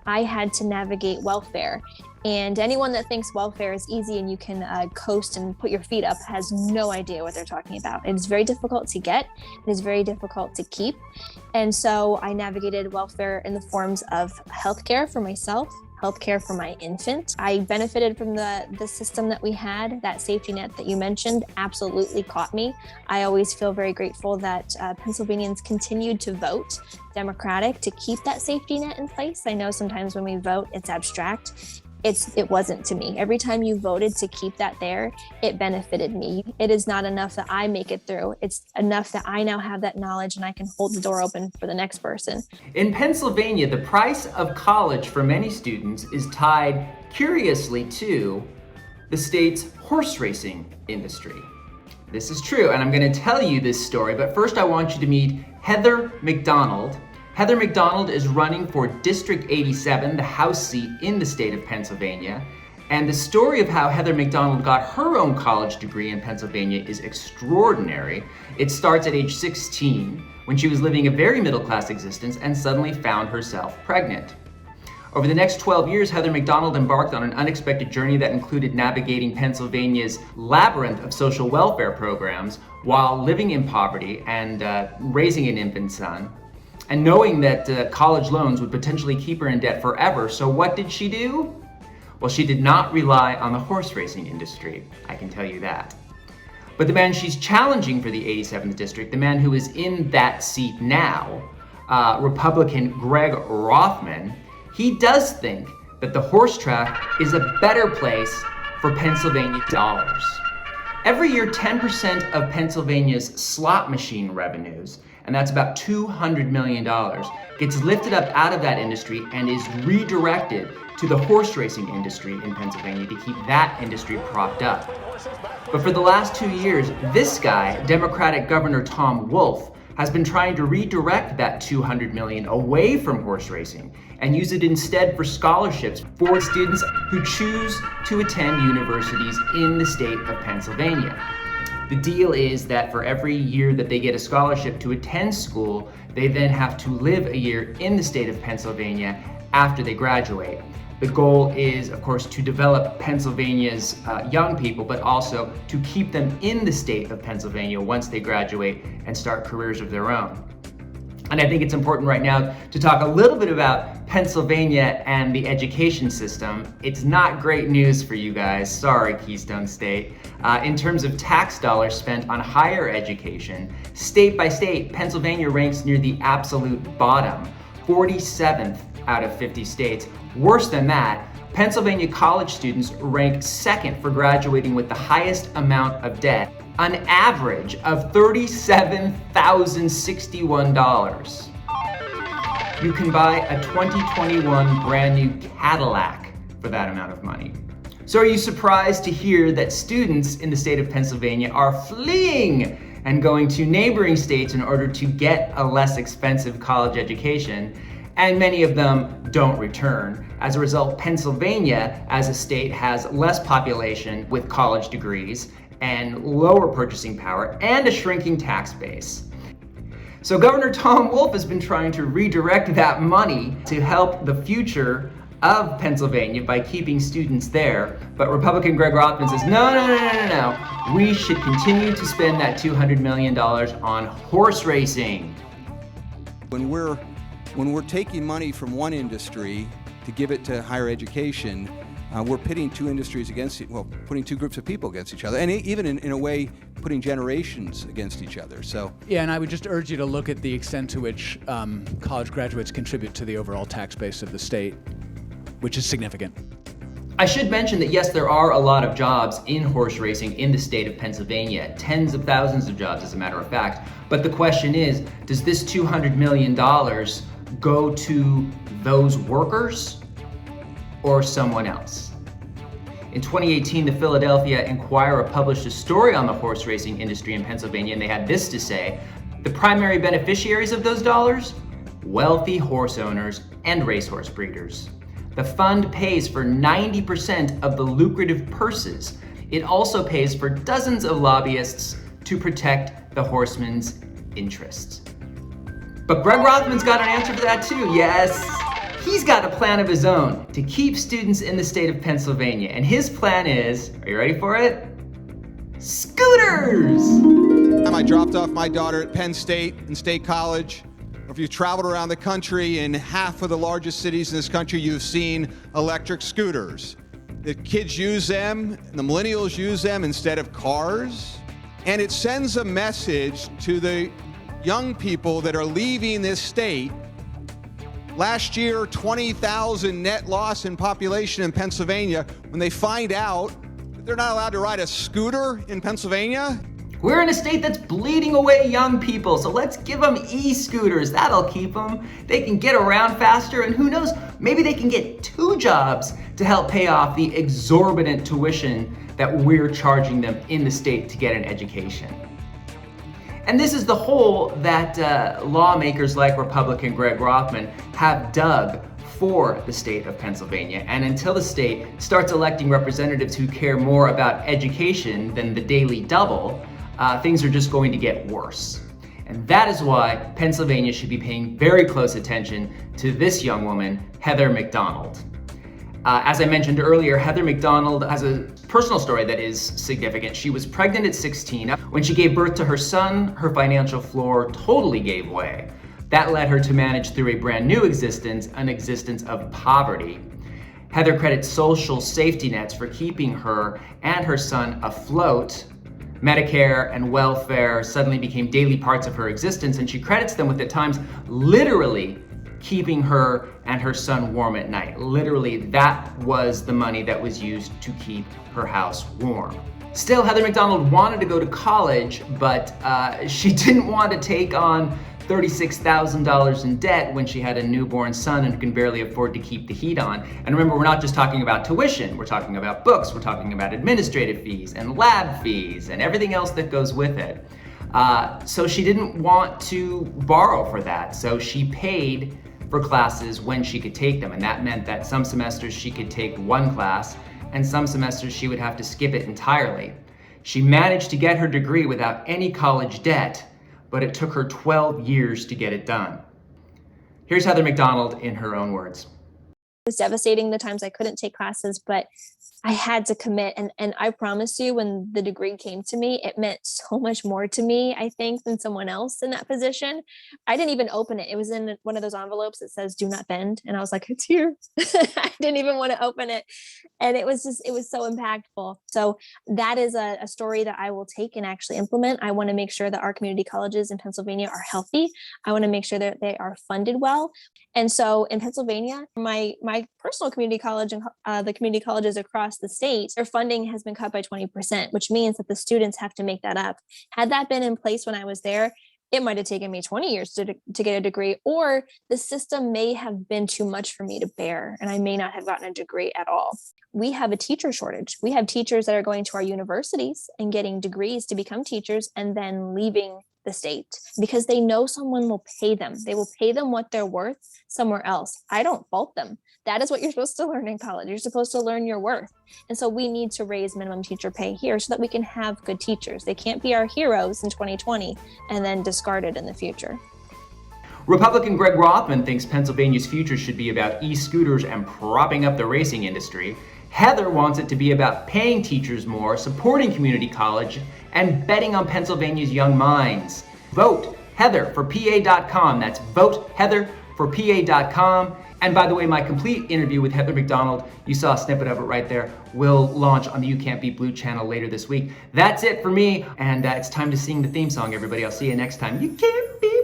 I had to navigate welfare. And anyone that thinks welfare is easy and you can coast and put your feet up has no idea what they're talking about. It's very difficult to get. It is very difficult to keep. And so I navigated welfare in the forms of healthcare for myself, healthcare for my infant. I benefited from the system that we had. That safety net that you mentioned absolutely caught me. I always feel very grateful that Pennsylvanians continued to vote Democratic to keep that safety net in place. I know sometimes when we vote, it's abstract. It wasn't to me. Every time you voted to keep that there, it benefited me. It is not enough that I make it through. It's enough that I now have that knowledge and I can hold the door open for the next person. In Pennsylvania, the price of college for many students is tied, curiously, to the state's horse racing industry. This is true, and I'm going to tell you this story, but first I want you to meet Heather MacDonald. Heather MacDonald is running for District 87, the House seat in the state of Pennsylvania. And the story of how Heather MacDonald got her own college degree in Pennsylvania is extraordinary. It starts at age 16, when she was living a very middle-class existence and suddenly found herself pregnant. Over the next 12 years, Heather MacDonald embarked on an unexpected journey that included navigating Pennsylvania's labyrinth of social welfare programs while living in poverty and raising an infant son, and knowing that college loans would potentially keep her in debt forever. So what did she do? Well, she did not rely on the horse racing industry, I can tell you that. But the man she's challenging for the 87th district, the man who is in that seat now, Republican Greg Rothman, he does think that the horse track is a better place for Pennsylvania dollars. Every year, 10% of Pennsylvania's slot machine revenues, and that's about $200 million, gets lifted up out of that industry and is redirected to the horse racing industry in Pennsylvania to keep that industry propped up. But for the last 2 years, this guy, Democratic Governor Tom Wolf, has been trying to redirect that $200 million away from horse racing and use it instead for scholarships for students who choose to attend universities in the state of Pennsylvania. The deal is that for every year that they get a scholarship to attend school, they then have to live a year in the state of Pennsylvania after they graduate. The goal is, of course, to develop Pennsylvania's young people, but also to keep them in the state of Pennsylvania once they graduate and start careers of their own. And I think it's important right now to talk a little bit about Pennsylvania and the education system. It's not great news for you guys, sorry Keystone State. In terms of tax dollars spent on higher education, state by state, Pennsylvania ranks near the absolute bottom, 47th out of 50 states. Worse than that, Pennsylvania college students rank second for graduating with the highest amount of debt, an average of $37,061. You can buy a 2021 brand new Cadillac for that amount of money. So are you surprised to hear that students in the state of Pennsylvania are fleeing and going to neighboring states in order to get a less expensive college education? And many of them don't return. As a result, Pennsylvania as a state has less population with college degrees and lower purchasing power and a shrinking tax base. So Governor Tom Wolf has been trying to redirect that money to help the future of Pennsylvania by keeping students there. But Republican Greg Rothman says, no. We should continue to spend that $200 million on horse racing. When we're taking money from one industry to give it to higher education, we're pitting two industries putting two groups of people against each other, and even in a way, putting generations against each other. So yeah, and I would just urge you to look at the extent to which college graduates contribute to the overall tax base of the state, which is significant. I should mention that yes, there are a lot of jobs in horse racing in the state of Pennsylvania, tens of thousands of jobs as a matter of fact. But the question is, does this $200 million go to those workers or someone else? In 2018, the Philadelphia Inquirer published a story on the horse racing industry in Pennsylvania, and they had this to say: the primary beneficiaries of those dollars? Wealthy horse owners and racehorse breeders. The fund pays for 90% of the lucrative purses. It also pays for dozens of lobbyists to protect the horsemen's interests. But Greg Rothman's got an answer for that too. Yes, he's got a plan of his own to keep students in the state of Pennsylvania. And his plan is, are you ready for it? Scooters! I dropped off my daughter at Penn State and State College. If you've traveled around the country, in half of the largest cities in this country, you've seen electric scooters. The kids use them, and the millennials use them instead of cars. And it sends a message to the young people that are leaving this state. Last year, 20,000 net loss in population in Pennsylvania when they find out that they're not allowed to ride a scooter in Pennsylvania. We're in a state that's bleeding away young people, so let's give them e-scooters. That'll keep them. They can get around faster, and who knows, maybe they can get 2 jobs to help pay off the exorbitant tuition that we're charging them in the state to get an education. And this is the hole that lawmakers like Republican Greg Rothman have dug for the state of Pennsylvania. And until the state starts electing representatives who care more about education than the daily double, things are just going to get worse. And that is why Pennsylvania should be paying very close attention to this young woman, Heather MacDonald. As I mentioned earlier, Heather MacDonald has a personal story that is significant. She was pregnant at 16. When she gave birth to her son, her financial floor totally gave way. That led her to manage through a brand new existence, an existence of poverty. Heather credits social safety nets for keeping her and her son afloat. Medicare and welfare suddenly became daily parts of her existence, and she credits them with, at times, literally keeping her and her son warm at night. Literally, that was the money that was used to keep her house warm. Still, Heather MacDonald wanted to go to college, but she didn't want to take on $36,000 in debt when she had a newborn son and can barely afford to keep the heat on. And remember, we're not just talking about tuition, we're talking about books, we're talking about administrative fees and lab fees and everything else that goes with it. So she didn't want to borrow for that, so she paid for classes when she could take them, and that meant that some semesters she could take 1 class, and some semesters she would have to skip it entirely. She managed to get her degree without any college debt, but it took her 12 years to get it done. Here's Heather MacDonald in her own words. It was devastating the times I couldn't take classes, but I had to commit. And I promise you, when the degree came to me, it meant so much more to me, I think, than someone else in that position. I didn't even open it. It was in one of those envelopes that says, "Do not bend." And I was like, it's here. I didn't even want to open it. And it was so impactful. So that is a story that I will take and actually implement. I want to make sure that our community colleges in Pennsylvania are healthy. I want to make sure that they are funded well. And so in Pennsylvania, my personal community college and the community colleges across the state, their funding has been cut by 20%, which means that the students have to make that up. Had that been in place when I was there, it might have taken me 20 years to get a degree, or the system may have been too much for me to bear, and I may not have gotten a degree at all. We have a teacher shortage. We have teachers that are going to our universities and getting degrees to become teachers and then leaving the state because they know someone will pay them. They will pay them what they're worth somewhere else. I don't fault them. That is what you're supposed to learn in college. You're supposed to learn your worth. And so we need to raise minimum teacher pay here so that we can have good teachers. They can't be our heroes in 2020 and then discarded in the future. Republican Greg Rothman thinks Pennsylvania's future should be about e-scooters and propping up the racing industry. Heather wants it to be about paying teachers more, supporting community college, and betting on Pennsylvania's young minds. Vote Heather for PA.com. That's vote Heather for PA.com. And by the way, my complete interview with Heather MacDonald, you saw a snippet of it right there, will launch on the You Can't Beat Blue channel later this week. That's it for me, and it's time to sing the theme song, everybody. I'll see you next time. You can't beat